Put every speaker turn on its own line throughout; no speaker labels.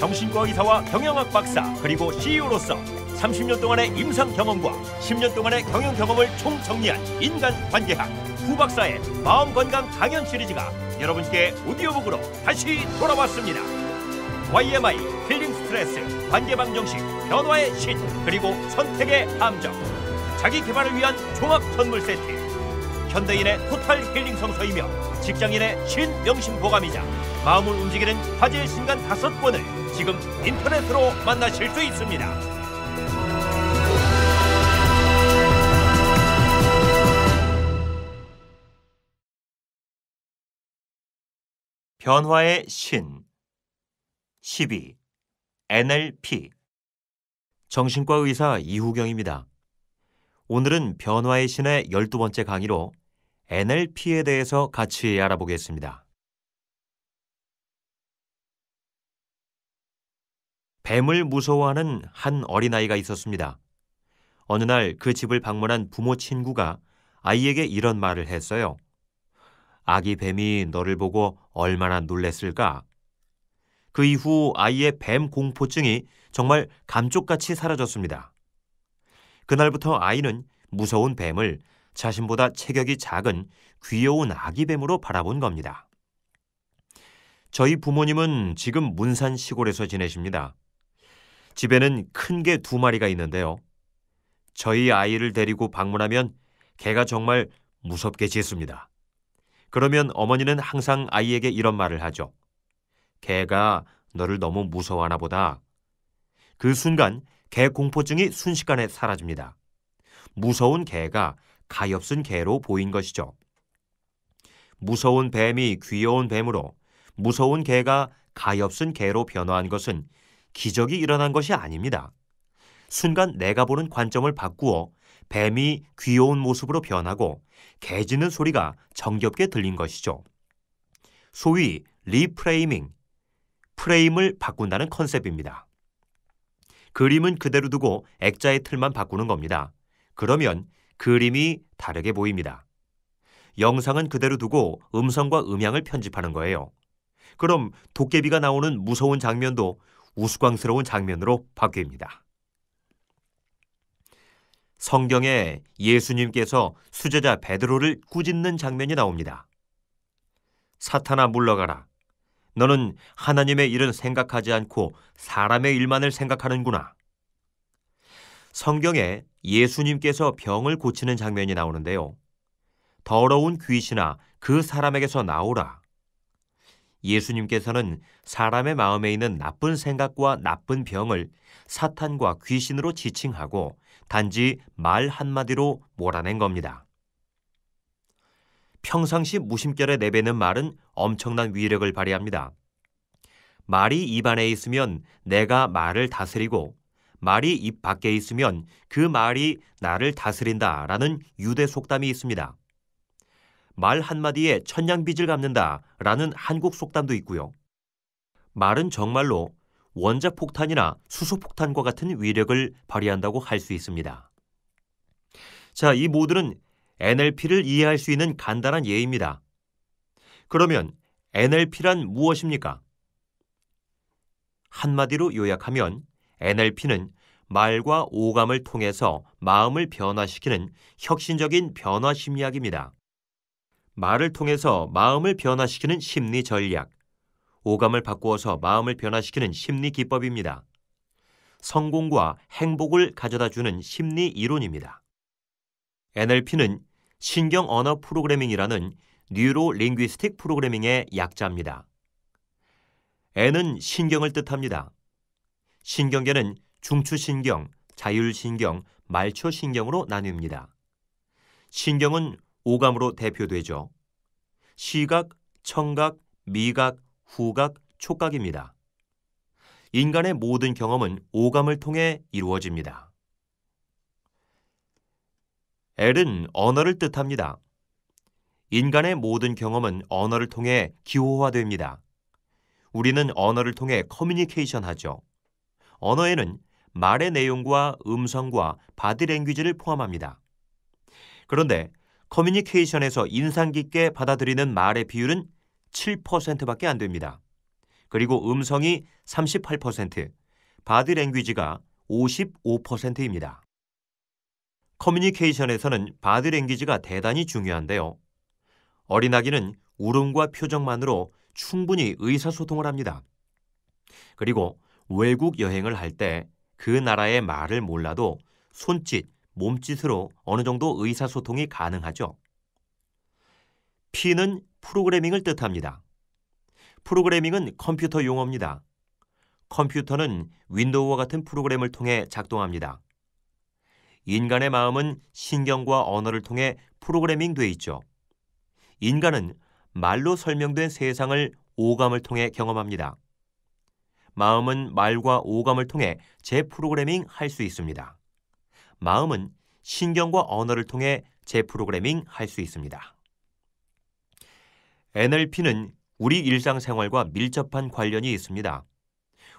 정신과 의사와 경영학 박사 그리고 CEO로서 30년 동안의 임상 경험과 10년 동안의 경영 경험을 총정리한 인간관계학 후박사의 마음건강 강연 시리즈가 여러분께 오디오북으로 다시 돌아왔습니다. YMI, 힐링 스트레스, 관계방 정식, 변화의 신, 그리고 선택의 함정, 자기 개발을 위한 종합 선물 세트, 현대인의 토탈 힐링 성서이며 직장인의 신명심보감이자 마음을 움직이는 화제의 신간 5권을 지금 인터넷으로 만나실 수 있습니다. 변화의 신 12. NLP. 정신과 의사 이후경입니다. 오늘은 변화의 신의 12번째 강의로 NLP에 대해서 같이 알아보겠습니다. 뱀을 무서워하는 한 어린아이가 있었습니다. 어느 날 그 집을 방문한 부모 친구가 아이에게 이런 말을 했어요. 아기 뱀이 너를 보고 얼마나 놀랬을까? 그 이후 아이의 뱀 공포증이 정말 감쪽같이 사라졌습니다. 그날부터 아이는 무서운 뱀을 자신보다 체격이 작은 귀여운 아기 뱀으로 바라본 겁니다. 저희 부모님은 지금 문산 시골에서 지내십니다. 집에는 큰 개 2마리가 있는데요. 저희 아이를 데리고 방문하면 개가 정말 무섭게 짖습니다. 그러면 어머니는 항상 아이에게 이런 말을 하죠. 개가 너를 너무 무서워하나 보다. 그 순간 개 공포증이 순식간에 사라집니다. 무서운 개가 가엾은 개로 보인 것이죠. 무서운 뱀이 귀여운 뱀으로 무서운 개가 가엾은 개로 변화한 것은 기적이 일어난 것이 아닙니다. 순간 내가 보는 관점을 바꾸어 뱀이 귀여운 모습으로 변하고 개 짖는 소리가 정겹게 들린 것이죠. 소위 리프레이밍, 프레임을 바꾼다는 컨셉입니다. 그림은 그대로 두고 액자의 틀만 바꾸는 겁니다. 그러면 그림이 다르게 보입니다. 영상은 그대로 두고 음성과 음향을 편집하는 거예요. 그럼 도깨비가 나오는 무서운 장면도 우스꽝스러운 장면으로 바뀝니다. 성경에 예수님께서 수제자 베드로를 꾸짖는 장면이 나옵니다. 사탄아 물러가라. 너는 하나님의 일은 생각하지 않고 사람의 일만을 생각하는구나. 성경에 예수님께서 병을 고치는 장면이 나오는데요. 더러운 귀신아 그 사람에게서 나오라. 예수님께서는 사람의 마음에 있는 나쁜 생각과 나쁜 병을 사탄과 귀신으로 지칭하고 단지 말 한마디로 몰아낸 겁니다. 평상시 무심결에 내뱉는 말은 엄청난 위력을 발휘합니다. 말이 입 안에 있으면 내가 말을 다스리고 말이 입 밖에 있으면 그 말이 나를 다스린다라는 유대 속담이 있습니다. 말 한마디에 천냥빚을 갚는다라는 한국 속담도 있고요. 말은 정말로 원자폭탄이나 수소폭탄과 같은 위력을 발휘한다고 할 수 있습니다. 자, 이 모두는 NLP를 이해할 수 있는 간단한 예입니다. 그러면 NLP란 무엇입니까? 한마디로 요약하면 NLP는 말과 오감을 통해서 마음을 변화시키는 혁신적인 변화 심리학입니다. 말을 통해서 마음을 변화시키는 심리 전략, 오감을 바꾸어서 마음을 변화시키는 심리 기법입니다. 성공과 행복을 가져다주는 심리 이론입니다. NLP는 신경 언어 프로그래밍이라는 뉴로 링귀스틱 프로그래밍의 약자입니다. N은 신경을 뜻합니다. 신경계는 중추신경, 자율신경, 말초신경으로 나뉩니다. 신경은 오감으로 대표되죠. 시각, 청각, 미각, 후각, 촉각입니다. 인간의 모든 경험은 오감을 통해 이루어집니다. L은 언어를 뜻합니다. 인간의 모든 경험은 언어를 통해 기호화됩니다. 우리는 언어를 통해 커뮤니케이션 하죠. 언어에는 말의 내용과 음성과 바디랭귀지를 포함합니다. 그런데 커뮤니케이션에서 인상 깊게 받아들이는 말의 비율은 7%밖에 안 됩니다. 그리고 음성이 38%, 바디랭귀지가 55%입니다. 커뮤니케이션에서는 바디랭귀지가 대단히 중요한데요. 어린아기는 울음과 표정만으로 충분히 의사소통을 합니다. 그리고 외국 여행을 할 때 그 나라의 말을 몰라도 손짓, 몸짓으로 어느 정도 의사소통이 가능하죠. P는 프로그래밍을 뜻합니다. 프로그래밍은 컴퓨터 용어입니다. 컴퓨터는 윈도우와 같은 프로그램을 통해 작동합니다. 인간의 마음은 신경과 언어를 통해 프로그래밍돼 있죠. 인간은 말로 설명된 세상을 오감을 통해 경험합니다. 마음은 말과 오감을 통해 재프로그래밍 할 수 있습니다. 마음은 신경과 언어를 통해 재프로그래밍 할 수 있습니다. NLP는 우리 일상생활과 밀접한 관련이 있습니다.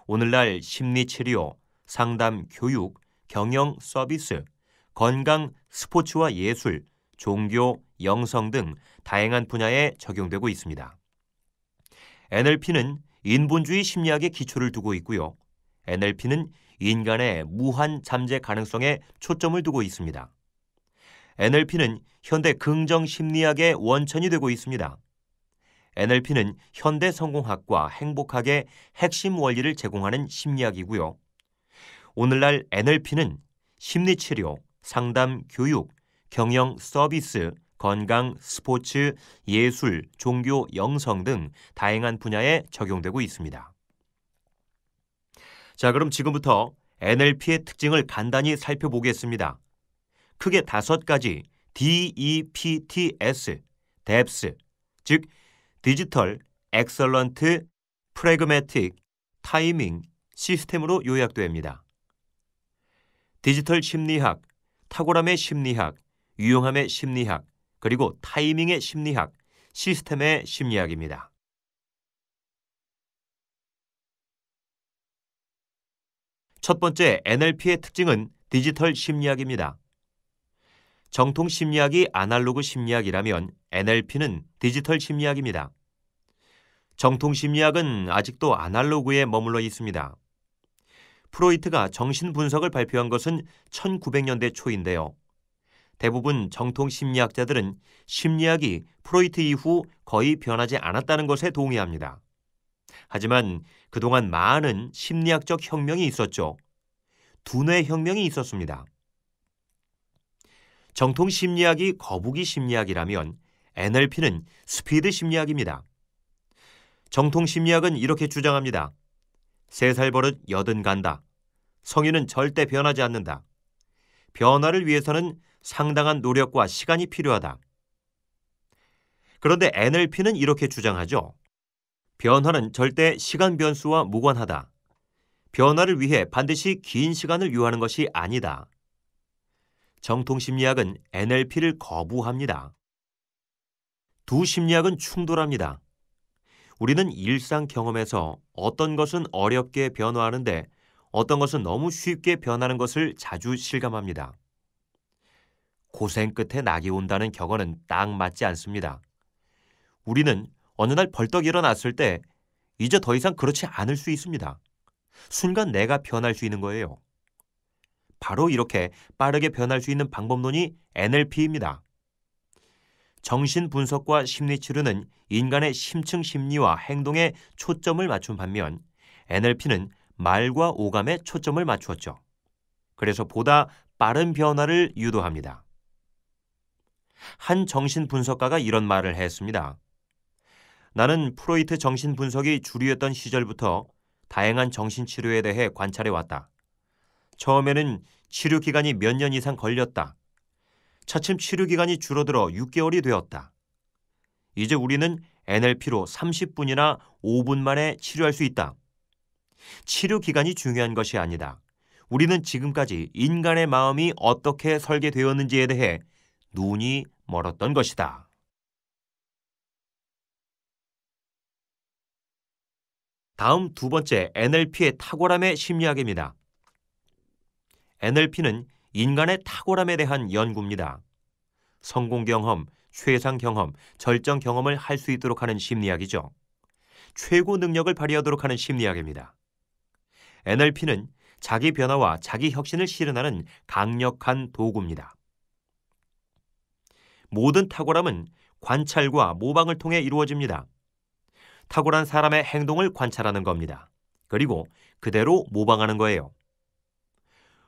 오늘날 심리치료, 상담, 교육, 경영, 서비스, 건강, 스포츠와 예술, 종교, 영성 등 다양한 분야에 적용되고 있습니다. NLP는 인본주의 심리학에 기초를 두고 있고요. NLP는 인간의 무한 잠재 가능성에 초점을 두고 있습니다. NLP는 현대 긍정 심리학의 원천이 되고 있습니다. NLP는 현대 성공학과 행복학의 핵심 원리를 제공하는 심리학이고요. 오늘날 NLP는 심리치료, 상담, 교육, 경영, 서비스, 건강, 스포츠, 예술, 종교, 영성 등 다양한 분야에 적용되고 있습니다. 자, 그럼 지금부터 NLP의 특징을 간단히 살펴보겠습니다. 크게 5가지 DEPTS, DEPS, 즉 디지털, 엑설런트, 프래그매틱, 타이밍, 시스템으로 요약됩니다. 디지털 심리학, 탁월함의 심리학, 유용함의 심리학, 그리고 타이밍의 심리학, 시스템의 심리학입니다. 첫 번째 NLP의 특징은 디지털 심리학입니다. 정통 심리학이 아날로그 심리학이라면 NLP는 디지털 심리학입니다. 정통 심리학은 아직도 아날로그에 머물러 있습니다. 프로이트가 정신분석을 발표한 것은 1900년대 초인데요. 대부분 정통 심리학자들은 심리학이 프로이트 이후 거의 변하지 않았다는 것에 동의합니다. 하지만 그동안 많은 심리학적 혁명이 있었죠. 두뇌 혁명이 있었습니다. 정통 심리학이 거북이 심리학이라면 NLP는 스피드 심리학입니다. 정통 심리학은 이렇게 주장합니다. 3살 버릇 80 간다. 성인은 절대 변하지 않는다. 변화를 위해서는 상당한 노력과 시간이 필요하다. 그런데 NLP는 이렇게 주장하죠. 변화는 절대 시간 변수와 무관하다. 변화를 위해 반드시 긴 시간을 요하는 것이 아니다. 정통 심리학은 NLP를 거부합니다. 두 심리학은 충돌합니다. 우리는 일상 경험에서 어떤 것은 어렵게 변화하는데 어떤 것은 너무 쉽게 변하는 것을 자주 실감합니다. 고생 끝에 낙이 온다는 격언은 딱 맞지 않습니다. 우리는 어느 날 벌떡 일어났을 때 이제 더 이상 그렇지 않을 수 있습니다. 순간 내가 변할 수 있는 거예요. 바로 이렇게 빠르게 변할 수 있는 방법론이 NLP입니다. 정신분석과 심리치료는 인간의 심층 심리와 행동에 초점을 맞춘 반면 NLP는 말과 오감에 초점을 맞추었죠. 그래서 보다 빠른 변화를 유도합니다. 한 정신분석가가 이런 말을 했습니다. 나는 프로이트 정신분석이 주류였던 시절부터 다양한 정신치료에 대해 관찰해왔다. 처음에는 치료기간이 몇 년 이상 걸렸다. 차츰 치료기간이 줄어들어 6개월이 되었다. 이제 우리는 NLP로 30분이나 5분 만에 치료할 수 있다. 치료기간이 중요한 것이 아니다. 우리는 지금까지 인간의 마음이 어떻게 설계되었는지에 대해 눈이 멀었던 것이다. 다음 두 번째 NLP의 탁월함의 심리학입니다. NLP는 인간의 탁월함에 대한 연구입니다. 성공 경험, 최상 경험, 절정 경험을 할 수 있도록 하는 심리학이죠. 최고 능력을 발휘하도록 하는 심리학입니다. NLP는 자기 변화와 자기 혁신을 실현하는 강력한 도구입니다. 모든 탁월함은 관찰과 모방을 통해 이루어집니다. 탁월한 사람의 행동을 관찰하는 겁니다. 그리고 그대로 모방하는 거예요.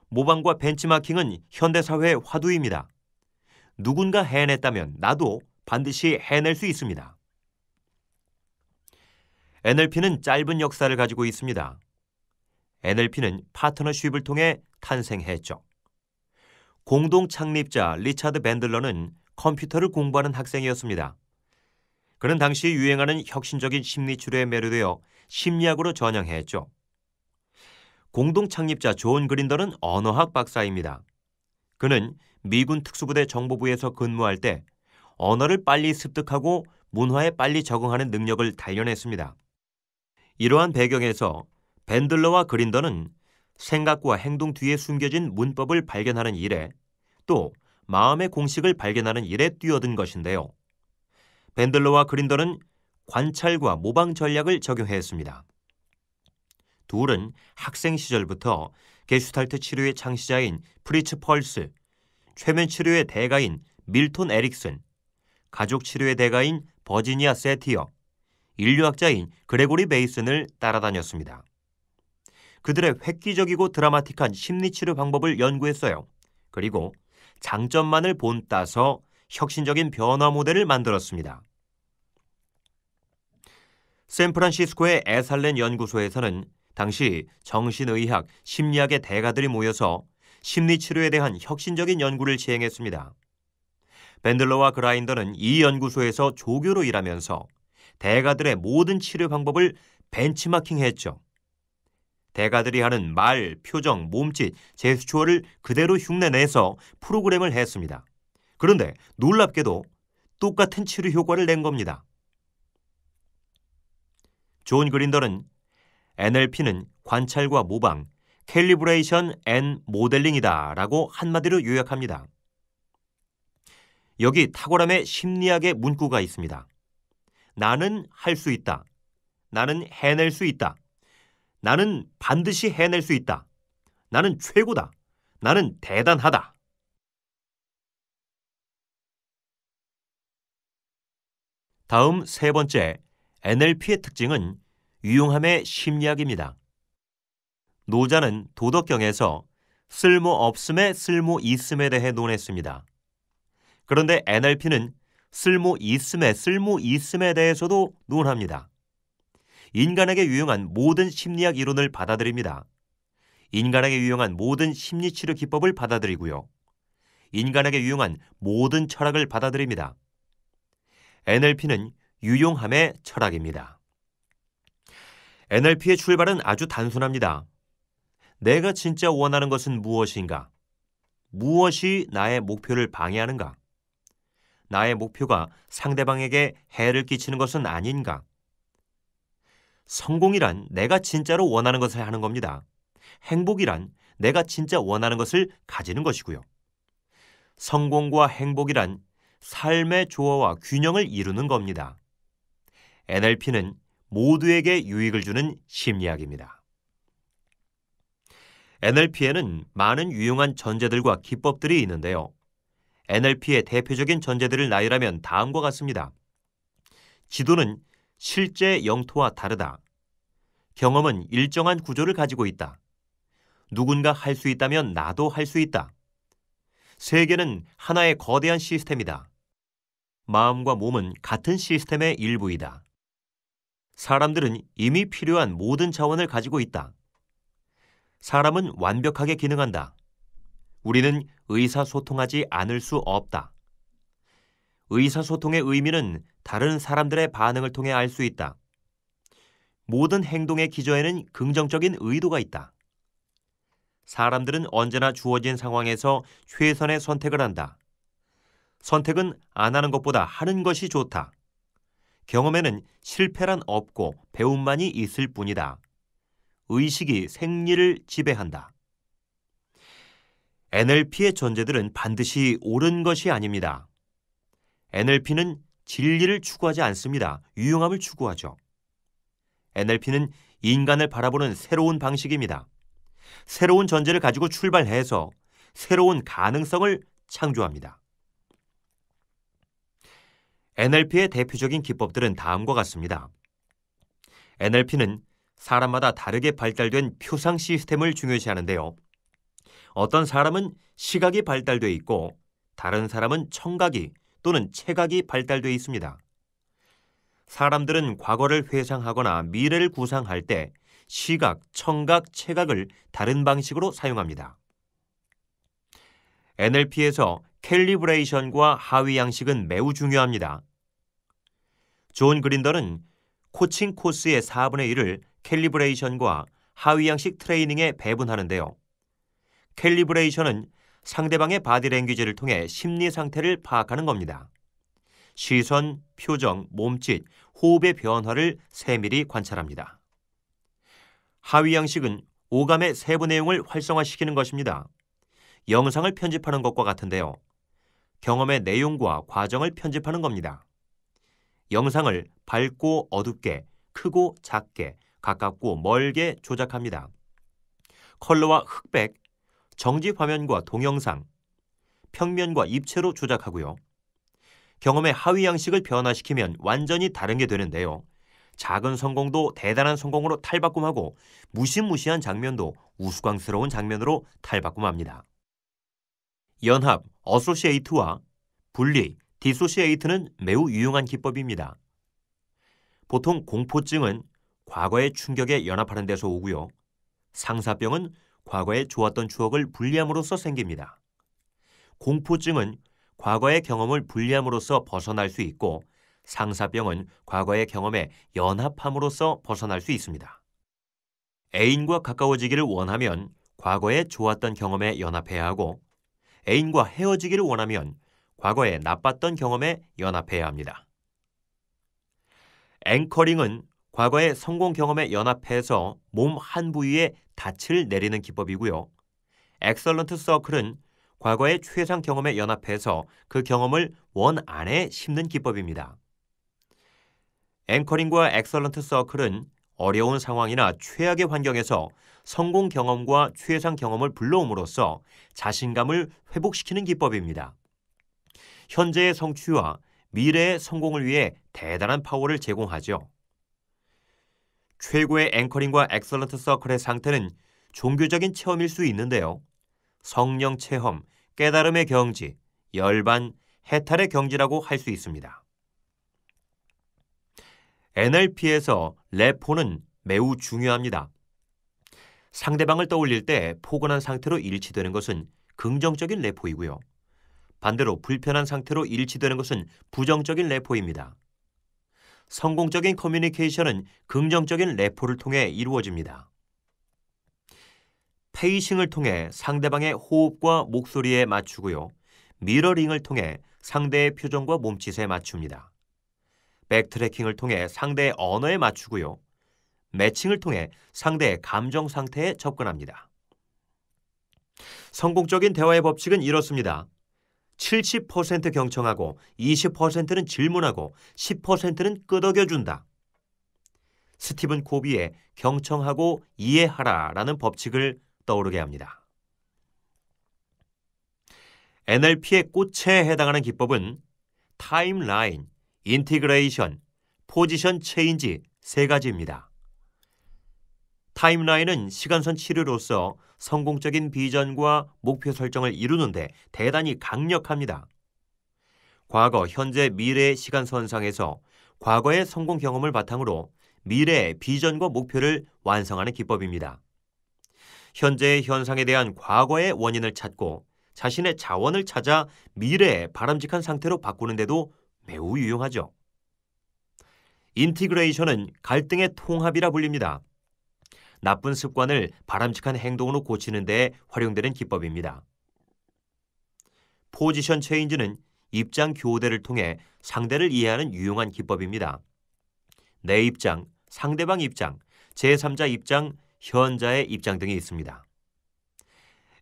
모방과 벤치마킹은 현대사회의 화두입니다. 누군가 해냈다면 나도 반드시 해낼 수 있습니다. NLP는 짧은 역사를 가지고 있습니다. NLP는 파트너십을 통해 탄생했죠. 공동 창립자 리차드 밴들러는 컴퓨터를 공부하는 학생이었습니다. 그는 당시 유행하는 혁신적인 심리치료에 매료되어 심리학으로 전향했죠. 공동 창립자 존 그린더는 언어학 박사입니다. 그는 미군 특수부대 정보부에서 근무할 때 언어를 빨리 습득하고 문화에 빨리 적응하는 능력을 단련했습니다. 이러한 배경에서 밴들러와 그린더는 생각과 행동 뒤에 숨겨진 문법을 발견하는 일에 또 마음의 공식을 발견하는 일에 뛰어든 것인데요. 밴들러와 그린더는 관찰과 모방 전략을 적용했습니다. 둘은 학생 시절부터 게슈탈트 치료의 창시자인 프리츠 펄스, 최면 치료의 대가인 밀톤 에릭슨, 가족 치료의 대가인 버지니아 세티어, 인류학자인 그레고리 베이슨을 따라다녔습니다. 그들의 획기적이고 드라마틱한 심리치료 방법을 연구했어요. 그리고 장점만을 본따서 혁신적인 변화 모델을 만들었습니다. 샌프란시스코의 에살렌 연구소에서는 당시 정신의학, 심리학의 대가들이 모여서 심리치료에 대한 혁신적인 연구를 시행했습니다. 밴들러와 그라인더는 이 연구소에서 조교로 일하면서 대가들의 모든 치료 방법을 벤치마킹했죠. 대가들이 하는 말, 표정, 몸짓, 제스처를 그대로 흉내내서 프로그램을 했습니다. 그런데 놀랍게도 똑같은 치료 효과를 낸 겁니다. 존 그린더는 NLP는 관찰과 모방, 캘리브레이션 앤 모델링이다 라고 한마디로 요약합니다. 여기 탁월함의 심리학의 문구가 있습니다. 나는 할 수 있다. 나는 해낼 수 있다. 나는 반드시 해낼 수 있다. 나는 최고다. 나는 대단하다. 다음 세 번째, NLP의 특징은 유용함의 심리학입니다. 노자는 도덕경에서 쓸모 없음에 쓸모 있음에 대해 논했습니다. 그런데 NLP는 쓸모 있음에 대해서도 논합니다. 인간에게 유용한 모든 심리학 이론을 받아들입니다. 인간에게 유용한 모든 심리치료 기법을 받아들이고요. 인간에게 유용한 모든 철학을 받아들입니다. NLP는 유용함의 철학입니다. NLP의 출발은 아주 단순합니다. 내가 진짜 원하는 것은 무엇인가? 무엇이 나의 목표를 방해하는가? 나의 목표가 상대방에게 해를 끼치는 것은 아닌가? 성공이란 내가 진짜로 원하는 것을 하는 겁니다. 행복이란 내가 진짜 원하는 것을 가지는 것이고요. 성공과 행복이란 삶의 조화와 균형을 이루는 겁니다. NLP는 모두에게 유익을 주는 심리학입니다. NLP에는 많은 유용한 전제들과 기법들이 있는데요. NLP의 대표적인 전제들을 나열하면 다음과 같습니다. 지도는 실제 영토와 다르다. 경험은 일정한 구조를 가지고 있다. 누군가 할 수 있다면 나도 할 수 있다. 세계는 하나의 거대한 시스템이다. 마음과 몸은 같은 시스템의 일부이다. 사람들은 이미 필요한 모든 자원을 가지고 있다. 사람은 완벽하게 기능한다. 우리는 의사소통하지 않을 수 없다. 의사소통의 의미는 다른 사람들의 반응을 통해 알 수 있다. 모든 행동의 기저에는 긍정적인 의도가 있다. 사람들은 언제나 주어진 상황에서 최선의 선택을 한다. 선택은 안 하는 것보다 하는 것이 좋다. 경험에는 실패란 없고 배움만이 있을 뿐이다. 의식이 생리를 지배한다. NLP의 전제들은 반드시 옳은 것이 아닙니다. NLP는 진리를 추구하지 않습니다. 유용함을 추구하죠. NLP는 인간을 바라보는 새로운 방식입니다. 새로운 전제를 가지고 출발해서 새로운 가능성을 창조합니다. NLP의 대표적인 기법들은 다음과 같습니다. NLP는 사람마다 다르게 발달된 표상 시스템을 중요시하는데요. 어떤 사람은 시각이 발달돼 있고 다른 사람은 청각이 또는 체각이 발달돼 있습니다. 사람들은 과거를 회상하거나 미래를 구상할 때 시각, 청각, 체각을 다른 방식으로 사용합니다. NLP에서 캘리브레이션과 하위 양식은 매우 중요합니다. 존 그린더는 코칭 코스의 4분의 1을 캘리브레이션과 하위 양식 트레이닝에 배분하는데요. 캘리브레이션은 상대방의 바디랭귀지를 통해 심리 상태를 파악하는 겁니다. 시선, 표정, 몸짓, 호흡의 변화를 세밀히 관찰합니다. 하위 양식은 오감의 세부 내용을 활성화시키는 것입니다. 영상을 편집하는 것과 같은데요. 경험의 내용과 과정을 편집하는 겁니다. 영상을 밝고 어둡게, 크고 작게, 가깝고 멀게 조작합니다. 컬러와 흑백, 정지 화면과 동영상, 평면과 입체로 조작하고요. 경험의 하위 양식을 변화시키면 완전히 다른 게 되는데요. 작은 성공도 대단한 성공으로 탈바꿈하고 무시무시한 장면도 우스꽝스러운 장면으로 탈바꿈합니다. 연합, 어소시에이트와 분리, 디소시에이트는 매우 유용한 기법입니다. 보통 공포증은 과거의 충격에 연합하는 데서 오고요. 상사병은 과거에 좋았던 추억을 분리함으로써 생깁니다. 공포증은 과거의 경험을 분리함으로써 벗어날 수 있고 상사병은 과거의 경험에 연합함으로써 벗어날 수 있습니다. 애인과 가까워지기를 원하면 과거에 좋았던 경험에 연합해야 하고 애인과 헤어지기를 원하면 과거에 나빴던 경험에 연합해야 합니다. 앵커링은 과거의 성공 경험에 연합해서 몸 한 부위에 닻을 내리는 기법이고요. 엑설런트 서클은 과거의 최상 경험에 연합해서 그 경험을 원 안에 심는 기법입니다. 앵커링과 엑설런트 서클은 어려운 상황이나 최악의 환경에서 성공 경험과 최상 경험을 불러옴으로써 자신감을 회복시키는 기법입니다. 현재의 성취와 미래의 성공을 위해 대단한 파워를 제공하죠. 최고의 앵커링과 엑설런트 서클의 상태는 종교적인 체험일 수 있는데요. 성령 체험, 깨달음의 경지, 열반, 해탈의 경지라고 할 수 있습니다. NLP에서 레포는 매우 중요합니다. 상대방을 떠올릴 때 포근한 상태로 일치되는 것은 긍정적인 레포이고요. 반대로 불편한 상태로 일치되는 것은 부정적인 레포입니다. 성공적인 커뮤니케이션은 긍정적인 레포를 통해 이루어집니다. 페이싱을 통해 상대방의 호흡과 목소리에 맞추고요. 미러링을 통해 상대의 표정과 몸짓에 맞춥니다. 백트래킹을 통해 상대의 언어에 맞추고요. 매칭을 통해 상대의 감정 상태에 접근합니다. 성공적인 대화의 법칙은 이렇습니다. 70% 경청하고 20%는 질문하고 10%는 끄덕여준다. 스티븐 코비의 경청하고 이해하라라는 법칙을 떠오르게 합니다. NLP의 꽃에 해당하는 기법은 타임라인, 인티그레이션, 포지션 체인지 3가지입니다. 타임라인은 시간선 치료로서 성공적인 비전과 목표 설정을 이루는데 대단히 강력합니다. 과거, 현재, 미래의 시간선상에서 과거의 성공 경험을 바탕으로 미래의 비전과 목표를 완성하는 기법입니다. 현재의 현상에 대한 과거의 원인을 찾고 자신의 자원을 찾아 미래의 바람직한 상태로 바꾸는 데도 매우 유용하죠. 인티그레이션은 갈등의 통합이라 불립니다. 나쁜 습관을 바람직한 행동으로 고치는 데 활용되는 기법입니다. 포지션 체인지는 입장 교대를 통해 상대를 이해하는 유용한 기법입니다. 내 입장, 상대방 입장, 제3자 입장, 현자의 입장 등이 있습니다.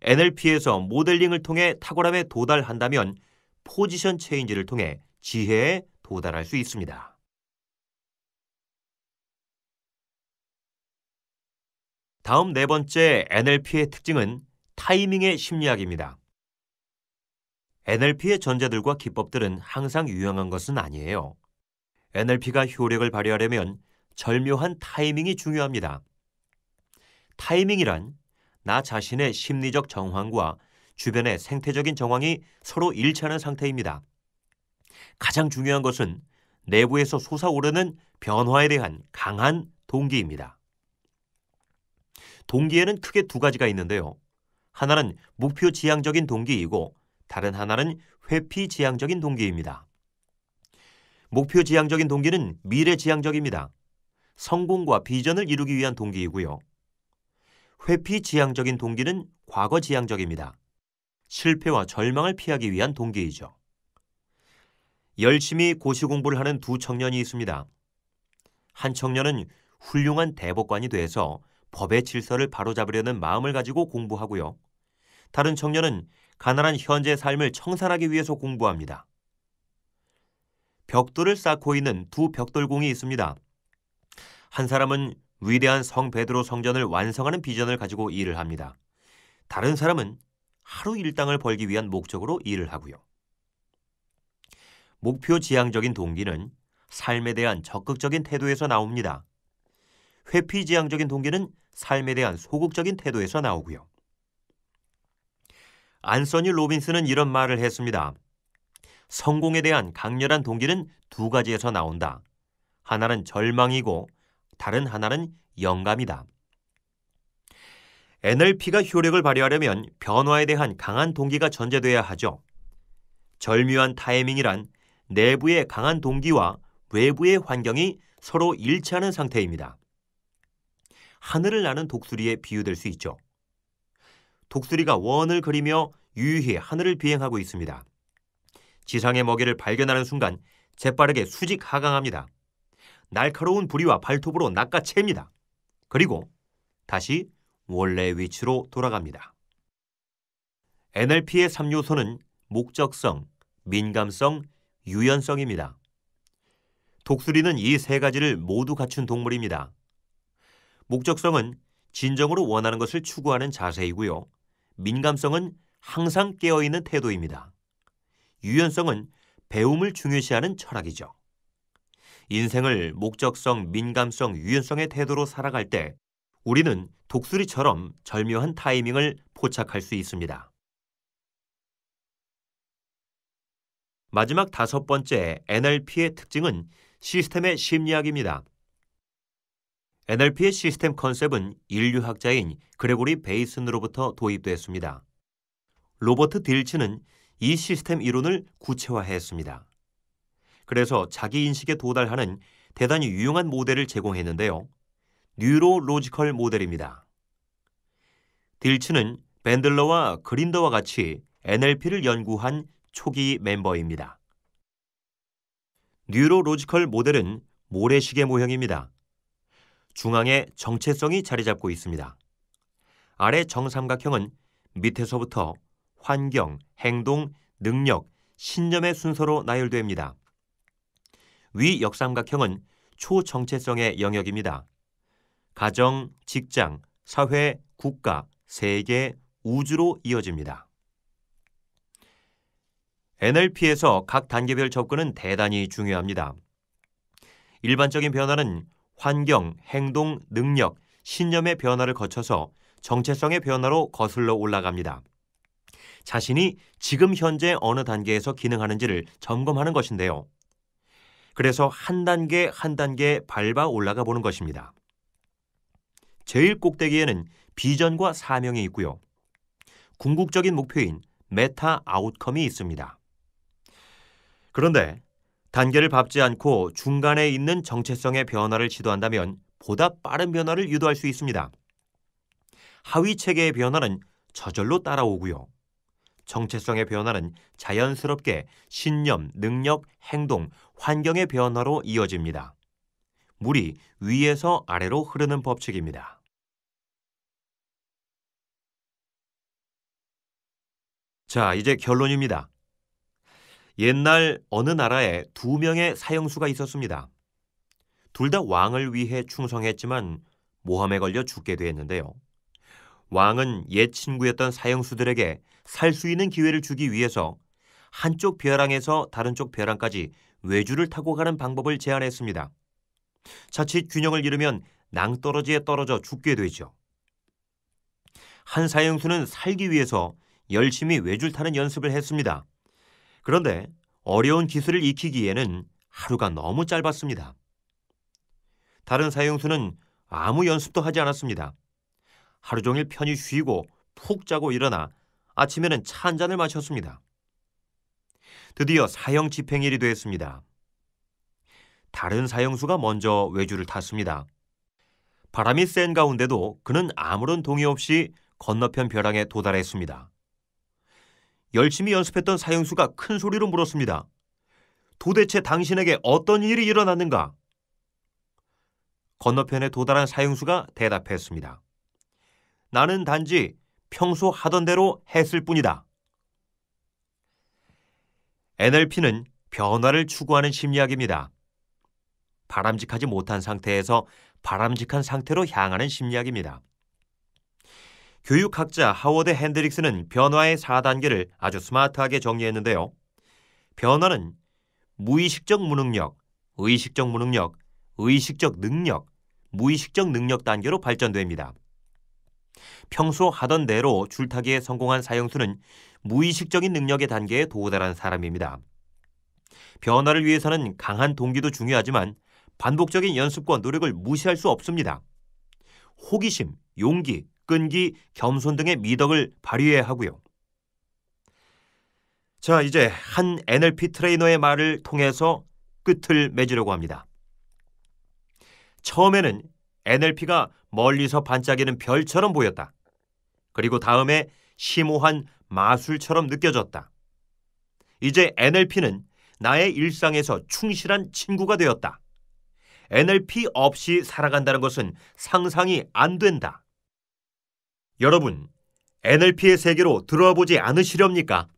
NLP에서 모델링을 통해 탁월함에 도달한다면 포지션 체인지를 통해 지혜에 도달할 수 있습니다. 다음 네 번째 NLP의 특징은 타이밍의 심리학입니다. NLP의 전제들과 기법들은 항상 유용한 것은 아니에요. NLP가 효력을 발휘하려면 절묘한 타이밍이 중요합니다. 타이밍이란 나 자신의 심리적 정황과 주변의 생태적인 정황이 서로 일치하는 상태입니다. 가장 중요한 것은 내부에서 솟아오르는 변화에 대한 강한 동기입니다. 동기에는 크게 두 가지가 있는데요. 하나는 목표 지향적인 동기이고 다른 하나는 회피 지향적인 동기입니다. 목표 지향적인 동기는 미래 지향적입니다. 성공과 비전을 이루기 위한 동기이고요. 회피 지향적인 동기는 과거 지향적입니다. 실패와 절망을 피하기 위한 동기이죠. 열심히 고시 공부를 하는 두 청년이 있습니다. 한 청년은 훌륭한 대법관이 돼서 법의 질서를 바로잡으려는 마음을 가지고 공부하고요. 다른 청년은 가난한 현재 삶을 청산하기 위해서 공부합니다. 벽돌을 쌓고 있는 두 벽돌공이 있습니다. 한 사람은 위대한 성 베드로 성전을 완성하는 비전을 가지고 일을 합니다. 다른 사람은 하루 일당을 벌기 위한 목적으로 일을 하고요. 목표 지향적인 동기는 삶에 대한 적극적인 태도에서 나옵니다. 회피 지향적인 동기는 삶에 대한 소극적인 태도에서 나오고요. 안소니 로빈스는 이런 말을 했습니다. 성공에 대한 강렬한 동기는 두 가지에서 나온다. 하나는 절망이고 다른 하나는 영감이다. NLP가 효력을 발휘하려면 변화에 대한 강한 동기가 전제돼야 하죠. 절묘한 타이밍이란 내부의 강한 동기와 외부의 환경이 서로 일치하는 상태입니다. 하늘을 나는 독수리에 비유될 수 있죠. 독수리가 원을 그리며 유유히 하늘을 비행하고 있습니다. 지상의 먹이를 발견하는 순간 재빠르게 수직 하강합니다. 날카로운 부리와 발톱으로 낚아챕니다. 그리고 다시 원래 위치로 돌아갑니다. NLP의 3요소는 목적성, 민감성, 유연성입니다. 독수리는 이 세 가지를 모두 갖춘 동물입니다. 목적성은 진정으로 원하는 것을 추구하는 자세이고요. 민감성은 항상 깨어있는 태도입니다. 유연성은 배움을 중요시하는 철학이죠. 인생을 목적성, 민감성, 유연성의 태도로 살아갈 때 우리는 독수리처럼 절묘한 타이밍을 포착할 수 있습니다. 마지막 다섯 번째 NLP의 특징은 시스템의 심리학입니다. NLP의 시스템 컨셉은 인류학자인 그레고리 베이슨으로부터 도입됐습니다. 로버트 딜츠는 이 시스템 이론을 구체화했습니다. 그래서 자기 인식에 도달하는 대단히 유용한 모델을 제공했는데요. 뉴로로지컬 모델입니다. 딜츠는 밴들러와 그린더와 같이 NLP를 연구한 초기 멤버입니다. 뉴로로지컬 모델은 모래시계 모형입니다. 중앙에 정체성이 자리 잡고 있습니다. 아래 정삼각형은 밑에서부터 환경, 행동, 능력, 신념의 순서로 나열됩니다. 위 역삼각형은 초정체성의 영역입니다. 가정, 직장, 사회, 국가, 세계, 우주로 이어집니다. NLP에서 각 단계별 접근은 대단히 중요합니다. 일반적인 변화는 환경, 행동, 능력, 신념의 변화를 거쳐서 정체성의 변화로 거슬러 올라갑니다. 자신이 지금 현재 어느 단계에서 기능하는지를 점검하는 것인데요. 그래서 한 단계 한 단계 밟아 올라가 보는 것입니다. 제일 꼭대기에는 비전과 사명이 있고요. 궁극적인 목표인 메타 아웃컴이 있습니다. 그런데 단계를 밟지 않고 중간에 있는 정체성의 변화를 시도한다면 보다 빠른 변화를 유도할 수 있습니다. 하위 체계의 변화는 저절로 따라오고요. 정체성의 변화는 자연스럽게 신념, 능력, 행동, 환경의 변화로 이어집니다. 물이 위에서 아래로 흐르는 법칙입니다. 자, 이제 결론입니다. 옛날 어느 나라에 두 명의 사형수가 있었습니다. 둘 다 왕을 위해 충성했지만 모함에 걸려 죽게 되었는데요. 왕은 옛 친구였던 사형수들에게 살 수 있는 기회를 주기 위해서 한쪽 벼랑에서 다른 쪽 벼랑까지 외주를 타고 가는 방법을 제안했습니다. 자칫 균형을 잃으면 낭떠러지에 떨어져 죽게 되죠. 한 사형수는 살기 위해서 열심히 외줄 타는 연습을 했습니다. 그런데 어려운 기술을 익히기에는 하루가 너무 짧았습니다. 다른 사형수는 아무 연습도 하지 않았습니다. 하루 종일 편히 쉬고 푹 자고 일어나 아침에는 차 한 잔을 마셨습니다. 드디어 사형 집행일이 됐습니다. 다른 사형수가 먼저 외주를 탔습니다. 바람이 센 가운데도 그는 아무런 동의 없이 건너편 벼랑에 도달했습니다. 열심히 연습했던 사형수가 큰 소리로 물었습니다. 도대체 당신에게 어떤 일이 일어났는가? 건너편에 도달한 사형수가 대답했습니다. 나는 단지 평소 하던 대로 했을 뿐이다. NLP는 변화를 추구하는 심리학입니다. 바람직하지 못한 상태에서 바람직한 상태로 향하는 심리학입니다. 교육학자 하워드 핸드릭스는 변화의 4단계를 아주 스마트하게 정리했는데요. 변화는 무의식적 무능력, 의식적 무능력, 의식적 능력, 무의식적 능력 단계로 발전됩니다. 평소 하던 대로 줄타기에 성공한 사형수는 무의식적인 능력의 단계에 도달한 사람입니다. 변화를 위해서는 강한 동기도 중요하지만 반복적인 연습과 노력을 무시할 수 없습니다. 호기심, 용기, 끈기, 겸손 등의 미덕을 발휘해야 하고요. 자, 이제 한 NLP 트레이너의 말을 통해서 끝을 맺으려고 합니다. 처음에는 NLP가 멀리서 반짝이는 별처럼 보였다. 그리고 다음에 심오한 마술처럼 느껴졌다. 이제 NLP는 나의 일상에서 충실한 친구가 되었다. NLP 없이 살아간다는 것은 상상이 안 된다. 여러분, NLP의 세계로 들어와 보지 않으시렵니까?